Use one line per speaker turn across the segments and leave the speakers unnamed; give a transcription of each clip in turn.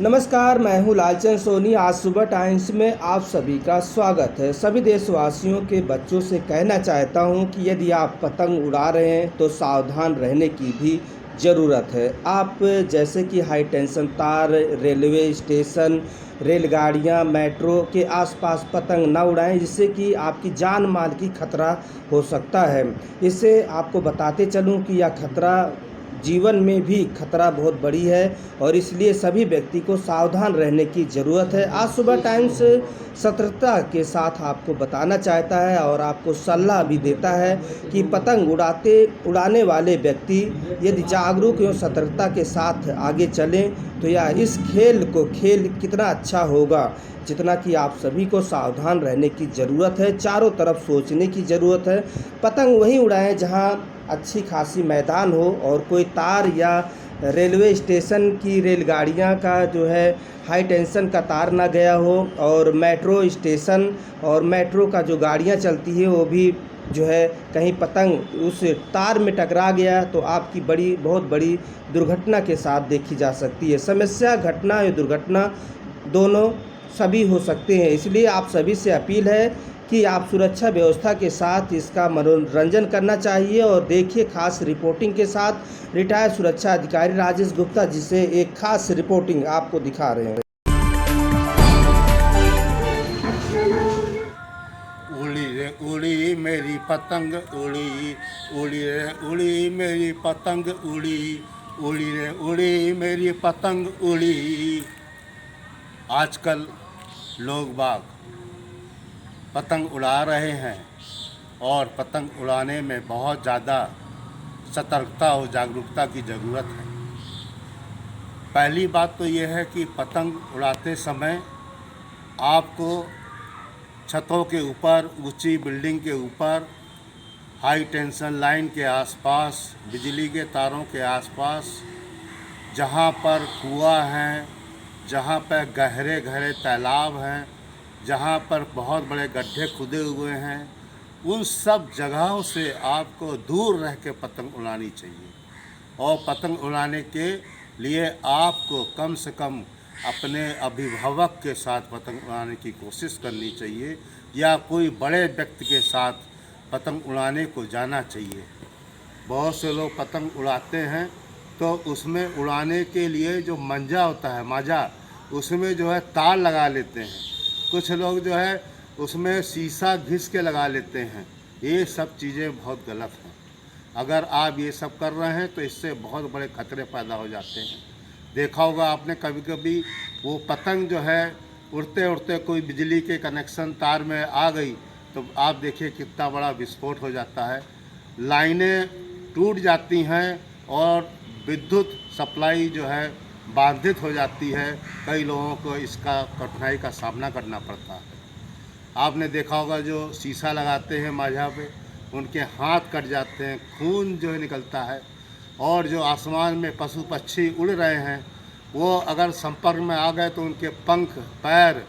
नमस्कार, मैं हूं लालचंद सोनी। आज सुबह टाइम्स में आप सभी का स्वागत है। सभी देशवासियों के बच्चों से कहना चाहता हूं कि यदि आप पतंग उड़ा रहे हैं तो सावधान रहने की भी ज़रूरत है। आप जैसे कि हाई टेंशन तार, रेलवे स्टेशन, रेलगाड़ियां, मेट्रो के आसपास पतंग न उड़ाएं, जिससे कि आपकी जान माल की खतरा हो सकता है। इससे आपको बताते चलूं कि यह खतरा जीवन में भी खतरा बहुत बड़ी है और इसलिए सभी व्यक्ति को सावधान रहने की ज़रूरत है। आज सुबह टाइम्स सतर्कता के साथ आपको बताना चाहता है और आपको सलाह भी देता है कि पतंग उड़ाने वाले व्यक्ति यदि जागरूक एवं सतर्कता के साथ आगे चलें तो यह इस खेल कितना अच्छा होगा, जितना कि आप सभी को सावधान रहने की ज़रूरत है। चारों तरफ सोचने की ज़रूरत है। पतंग वहीं उड़ाएं जहां अच्छी खासी मैदान हो और कोई तार या रेलवे स्टेशन की रेलगाड़ियां का जो है हाई टेंशन का तार ना गया हो, और मेट्रो स्टेशन और मेट्रो का जो गाड़ियां चलती है वो भी जो है कहीं पतंग उस तार में टकरा गया तो आपकी बहुत बड़ी दुर्घटना के साथ देखी जा सकती है। समस्या, घटना या दुर्घटना दोनों सभी हो सकते हैं। इसलिए आप सभी से अपील है कि आप सुरक्षा व्यवस्था के साथ इसका मनोरंजन करना चाहिए। और देखिए खास रिपोर्टिंग के साथ रिटायर्ड सुरक्षा अधिकारी राजेश गुप्ता, जिसे एक खास रिपोर्टिंग आपको दिखा रहे हैं।
उड़ी रे उड़ी मेरी पतंग उड़ी, उड़ी रे उड़ी मेरी पतंग उड़ी, उड़ी रे उड़ी मेरी पतंग उड़ी। आजकल लोग बाग पतंग उड़ा रहे हैं और पतंग उड़ाने में बहुत ज़्यादा सतर्कता और जागरूकता की ज़रूरत है। पहली बात तो यह है कि पतंग उड़ाते समय आपको छतों के ऊपर, ऊंची बिल्डिंग के ऊपर, हाई टेंशन लाइन के आसपास, बिजली के तारों के आसपास, जहाँ पर कुआं हैं, जहाँ पर गहरे गहरे तालाब हैं, जहाँ पर बहुत बड़े गड्ढे खुदे हुए हैं, उन सब जगहों से आपको दूर रह के पतंग उड़ानी चाहिए। और पतंग उड़ाने के लिए आपको कम से कम अपने अभिभावक के साथ पतंग उड़ाने की कोशिश करनी चाहिए या कोई बड़े व्यक्ति के साथ पतंग उड़ाने को जाना चाहिए। बहुत से लोग पतंग उड़ाते हैं तो उसमें उड़ाने के लिए जो मंजा होता है, माजा, उसमें जो है तार लगा लेते हैं। कुछ लोग जो है उसमें शीशा घिस के लगा लेते हैं। ये सब चीज़ें बहुत गलत हैं। अगर आप ये सब कर रहे हैं तो इससे बहुत बड़े खतरे पैदा हो जाते हैं। देखा होगा आपने कभी कभी वो पतंग जो है उड़ते उड़ते कोई बिजली के कनेक्शन तार में आ गई तो आप देखिए कितना बड़ा विस्फोट हो जाता है। लाइनें टूट जाती हैं और विद्युत सप्लाई जो है बाधित हो जाती है। कई लोगों को इसका कठिनाई का सामना करना पड़ता है। आपने देखा होगा जो शीशा लगाते हैं माझा पे, उनके हाथ कट जाते हैं, खून जो है निकलता है। और जो आसमान में पशु पक्षी उड़ रहे हैं वो अगर संपर्क में आ गए तो उनके पंख, पैर,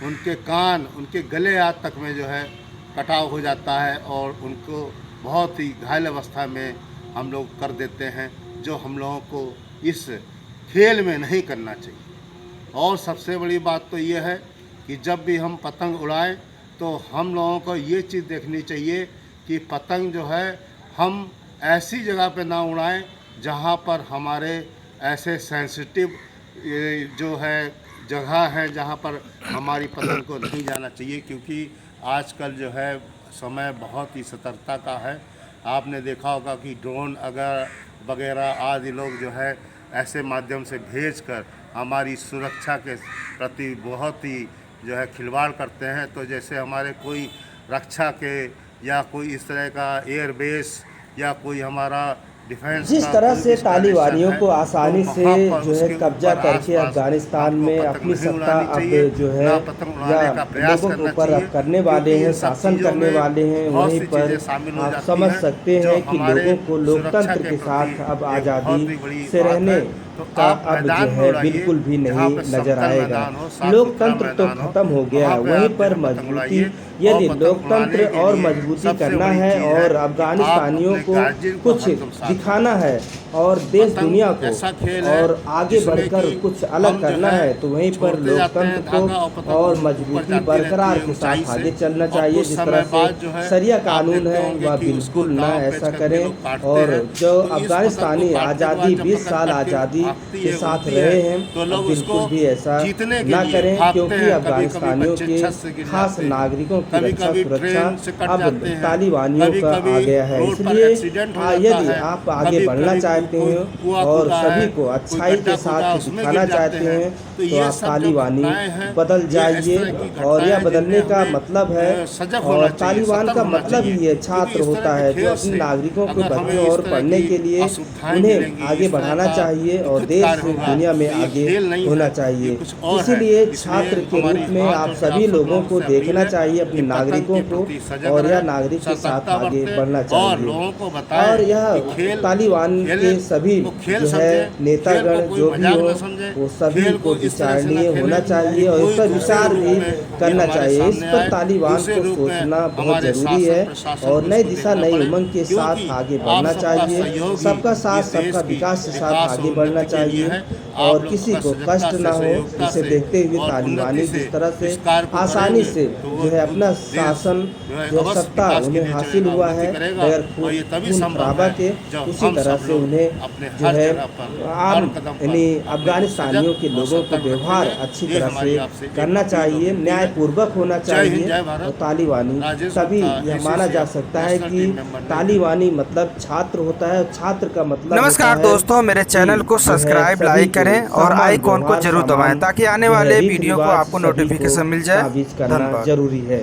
उनके कान, उनके गले आदि तक में जो है कटाव हो जाता है और उनको बहुत ही घायल अवस्था में हम लोग कर देते हैं, जो हम लोगों को इस खेल में नहीं करना चाहिए। और सबसे बड़ी बात तो ये है कि जब भी हम पतंग उड़ाएं तो हम लोगों को ये चीज़ देखनी चाहिए कि पतंग जो है हम ऐसी जगह पे ना उड़ाएं जहां पर हमारे ऐसे सेंसिटिव जो है जगह है जहां पर हमारी पतंग को नहीं जाना चाहिए, क्योंकि आजकल जो है समय बहुत ही सतर्कता का है। आपने देखा होगा कि ड्रोन अगर वगैरह आदि लोग जो है ऐसे माध्यम से भेजकर हमारी सुरक्षा के प्रति बहुत ही जो है खिलवाड़ करते हैं। तो जैसे हमारे कोई रक्षा के या कोई इस तरह का एयरबेस या कोई हमारा डिफेंस
जिस तरह से तालिबानियों को आसानी से जो है कब्जा करके अफगानिस्तान में अपनी सत्ता अब जो है या लोगों के ऊपर अब करने वाले हैं, शासन करने वाले हैं, वहीं पर आप समझ सकते हैं कि लोगों को लोकतंत्र के साथ अब आज़ादी से रहने का
आप
अब जो
मैदान में
है
उड़ाइए,
बिल्कुल भी
जहाँ
नहीं
पे
नजर
समतल
आएगा।
मैदान हो, साफ
लोकतंत्र
सुथरा
तो
मैदान हो,
खत्म हो गया,
वहाँ पे
वहीं
आप
पर
जो है पतंग
मजबूती,
उड़ाइए।
यदि
और पतंग
लोकतंत्र
उड़ाने के
और
लिए
मजबूती
सबसे
करना
बड़ी
है
चीज़ है
और
कि
अफगानिस्तानियों
आप
को
अपने गार्जियन को
कुछ
हरदम साथ
दिखाना है और देश
पतंग
दुनिया
ऐसा
को
खेल है
और आगे
जिसमें
बढ़कर
कि
कुछ
हम
अलग
जो
करना है, तो वहीं पर
छोड़ते जाते हैं
लोकतंत्र
धागा और
को
पतंग
और
ऊपर
मजबूती
जाती रहती
बरकरार
है
के
ऊंचाई
साथ
से।
आगे चलना
और
चाहिए।
कुछ
जिस तरह
समय
से
बाद जो है
शरिया
आप
कानून
देखते
है
होंगे
वह
कि उसको
बिल्कुल ना
दांव पेच
ऐसा
करके
करें।
लोग काटते
और
हैं।
जो
तो इस पतंग को
अफगानिस्तानी
काटने के
आज़ादी
बाद जब
20
पतंग
साल
कट के
आज़ादी
भागती
के
है,
साथ
उड़ती
रहे
है,
हैं,
तो
अब
लोग
बिल्कुल
उसको
भी ऐसा
जीतने के
ना
लिए
करें,
भागते
क्योंकि
हैं। कभी कभी
अफगानिस्तानियों
बच्चे
के
छत से गिर
खास
जाते हैं,
नागरिकों की
कभी
रक्षा
कभी
सुरक्षा
ट्रेन से कट
अब
जाते हैं,
तालिबानियों
कभी
का
कभी
आ गया है।
रोड पर
इसलिए
एक्सीडेंट हो जाता
यदि
है,
आप आगे
कभी
बढ़ना
कभी
चाहते
कोई
हैं
कुआं
और
खुदा
सभी
है,
को
कोई
अच्छाई
गड्ढा
के
खुदा
साथ
उसमें
दिखाना
गिर जाते
चाहते
हैं।
हैं,
तो
तो
ये
आप
सब जो
तालिबानी
घटनाएं हैं,
बदल
ये इस
जाइए।
तरह की
और यह
घटनाएं
बदलने
जिनमें
का
हमें
मतलब है,
सजग होना
और
चाहिए,
तालिबान
सतर्क
का
होना
मतलब
चाहिए।
ही ये
क्योंकि
छात्र
इस तरह
होता
के
है जो
खेल
अपने
से
नागरिकों के
अगर हमें
बच्चों
इस
और
तरह
पढ़ने
की
के लिए
असुविधाएं
उन्हें
मिलेंगी,
आगे
इस तरह
बढ़ाना
का
चाहिए और
दुखितकार
देश
होगा,
दुनिया में
तो ये
आगे
खेल नहीं
होना
है, ये
चाहिए।
कुछ और है।
इसीलिए
इसलिए
छात्र के
हमारी
रूप में
हाथ
आप
जोड़ के
सभी
सब
लोगों
लोगों
को
से अपील
देखना
है
चाहिए, अपने
कि पतंग
नागरिकों
के
को,
प्रति सजग
और
रहे,
यह नागरिक के साथ
सतर्कता
आगे
बरतें
बढ़ना
और
चाहिए।
लोगों को बताएं
और यह
कि खेल
तालिबान
खेलने
के सभी
को खेल
जो है
समझें, खेल
नेतागण
को कोई
जो भी
मजाक
हो,
न समझें,
वो सभी
खेल
को
को इस तरह से न
विचारणीय होना
खेलें
चाहिए
कि
और इस
कोई
पर
दूसरे
विचार
रूप
भी
में ये
करना
हमारे
चाहिए। इस
सामने
पर
आए,
तालिबान
दूसरे
को
रूप में
सोचना बहुत
हमारे
जरूरी
शासन
है
प्रशासन
और
को
नई
इसको
दिशा
देखना
नई
पड़े।
उमंग के साथ
क्योंकि
आगे
आप
बढ़ना
सबका
चाहिए।
सहयोग ही
सबका साथ
ये
सबका
देश की
विकास के साथ
विकास
आगे
और
बढ़ना
उन्नति के लिए
चाहिए
है।
और
आप लोग
किसी
अगर
को
सजगता
कष्ट
से,
ना हो।
सहयोगिता
इसे
से
देखते हुए
और
तालिबानी
उन्नति से
जिस तरह से
इस कार्य को
आसानी
करेंगे
से
तो वो
जो है अपना
देश
शासन
जो है
जो
अवश्य
सत्ता
विकास की
उन्हें
लिए
हासिल
चलेगा,
हुआ
उन्नति
है
करेगा।
बगैर
और ये तभी
खून
संभव
खराबा
है
के,
जब
उसी
हम
तरह
सब
से
लोग
उन्हें
अपने
जो
हर
है
जगह पर,
आम
हर कदम पर
यानी
अपने को
अफगानिस्तानियों के
सजग और
लोगों को
सतर्क
व्यवहार
रखेंगे।
अच्छी
ये
तरह
हमारी
से
आपसे एक
करना
अपील और
चाहिए,
विनती है।
न्यायपूर्वक होना
जय हिंद,
चाहिए।
जय
और
भारत।
तालिबानी
राजेश
तभी
गुप्ता,
यह माना जा
ACCF,
सकता है
नेशनल
कि
टीम मेंबर 90।
तालिबानी मतलब छात्र होता है और छात्र का मतलब
नमस्कार
होता है
दोस्तों, मेरे
कि
चैनल को
जो है
सब्सक्राइब
सभी
लाइक
को
करें और
समान
आइकॉन को
व्यवहार,
जरूर दबाएं
समान
ताकि आने
जो है
वाले
रीति
वीडियो को
रिवाज
आपको
सभी को
नोटिफिकेशन मिल जाए।
काबिज करना
धन्यवाद।
जरूरी है।